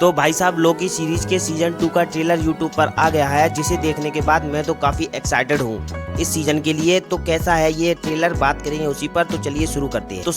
तो भाई साहब लोकी सीरीज के सीजन 2 का ट्रेलर यूट्यूब पर आ गया है, जिसे देखने के बाद मैं तो काफी एक्साइटेड हूँ इस सीजन के लिए। तो कैसा है ये ट्रेलर, बात करेंगे उसी पर। तो चलिए शुरू करते हैं। तो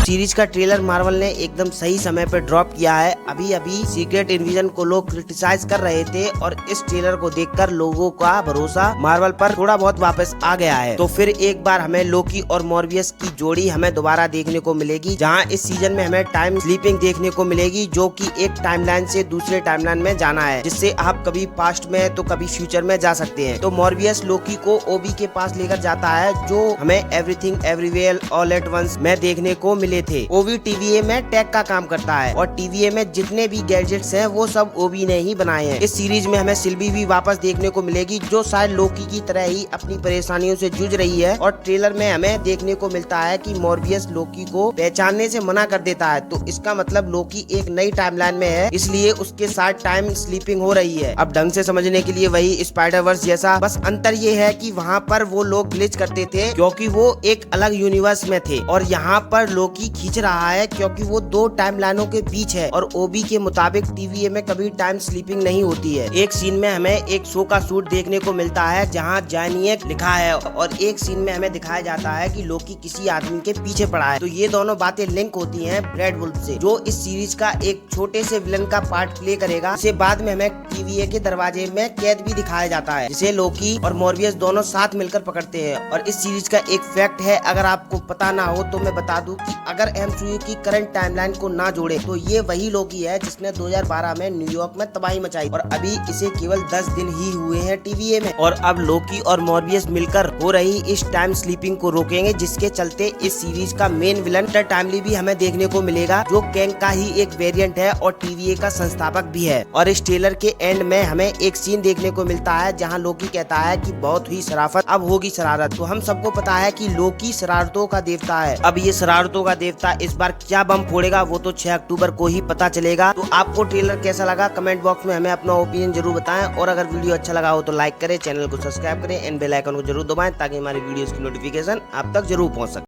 सीरीज का ट्रेलर मार्वल ने एकदम सही समय पर ड्रॉप किया है। अभी अभी सीक्रेट इन्विजन को लोग क्रिटिसाइज कर रहे थे और इस ट्रेलर को देखकर लोगों का भरोसा मार्वल पर थोड़ा बहुत वापस आ गया है। तो फिर एक बार हमें लोकी और मॉर्बियस की जोड़ी हमें दोबारा देखने को मिलेगी, जहां इस सीजन में हमें टाइम स्लीपिंग देखने को मिलेगी, जो कि एक टाइमलाइन से दूसरे टाइमलाइन में जाना है, जिससे आप कभी पास्ट में तो कभी फ्यूचर में जा सकते हैं। तो मॉर्बियस लोकी को ओबी के पास लेकर जाता है, जो हमें Everything Everywhere All at Once में देखने को मिले थे। ओबी टीवीए में टेक का काम करता है और टीवीए में जितने भी गैजेट्स हैं वो सब ओबी ने ही बनाए हैं। इस सीरीज में हमें सिल्वी भी वापस देखने को मिलेगी, जो शायद लोकी की तरह ही अपनी परेशानियों से जूझ रही है। और ट्रेलर में हमें देखने को मिलता है कि मॉर्बियस लोकी को पहचानने से मना कर देता है। तो इसका मतलब लोकी एक नई टाइमलाइन में है, इसलिए उसके साथ टाइम स्लीपिंग हो रही है। अब ढंग से समझने के लिए वही स्पाइडरवर्स जैसा, बस अंतर ये है कि वहाँ पर वो लोग ग्लिच करते थे क्योंकि वो एक अलग यूनिवर्स में थे, और यहाँ पर लोकी खींच रहा है क्योंकि वो दो टाइमलाइनों के बीच है। और ओबी के मुताबिक टीवीए में कभी टाइम स्लीपिंग नहीं होती है। एक सीन में हमें एक शो का सूट देखने को मिलता है जहाँ जैनियक लिखा है, और एक सीन में हमें दिखाया जाता है कि लोकी किसी आदमी के पीछे पड़ा है। तो ये दोनों बातें लिंक होती हैं ब्रेड वुल्फ से, जो इस सीरीज का एक छोटे से विलन का पार्ट प्ले करेगा। इसे बाद में हमें टीवीए के दरवाजे में कैद भी दिखाया जाता है, जिसे लोकी और मॉर्बियस दोनों साथ मिलकर पकड़ते हैं। और इस सीरीज का एक फैक्ट है, अगर आपको पता ना हो तो मैं बता दूं कि अगर एमसीयू की करंट टाइमलाइन को ना जोड़े तो ये वही लोकी है जिसने 2012 में न्यूयॉर्क में तबाही मचाई, और अभी इसे केवल 10 दिन ही हुए हैं टीवीए में। और अब लोकी और मॉर्बियस मिलकर हो रही इस टाइम स्लीपिंग को रोकेंगे, जिसके चलते इस सीरीज का मेन विलन टाइमली भी हमें देखने को मिलेगा, जो कैंग का ही एक वेरिएंट है और टीवीए का संस्थापक भी है। और इस ट्रेलर के एंड में हमें एक सीन देखने को मिलता है जहाँ लोकी कहता है कि बहुत हुई शराफत, अब होगी शरारत। तो हम सबको पता है कि लोकी शरारतों का देवता है। अब ये शरारतों का देवता इस बार क्या बम फोड़ेगा वो तो 6 अक्टूबर को ही पता चलेगा। तो आपको ट्रेलर कैसा लगा कमेंट बॉक्स में हमें अपना ओपिनियन जरूर बताएं, और अगर वीडियो अच्छा लगा हो तो लाइक करें, चैनल को सब्सक्राइब करें, एंड बेल आइकन को जरूर दबाएं, ताकि हमारी वीडियोस की नोटिफिकेशन आप तक जरूर पहुंच सके।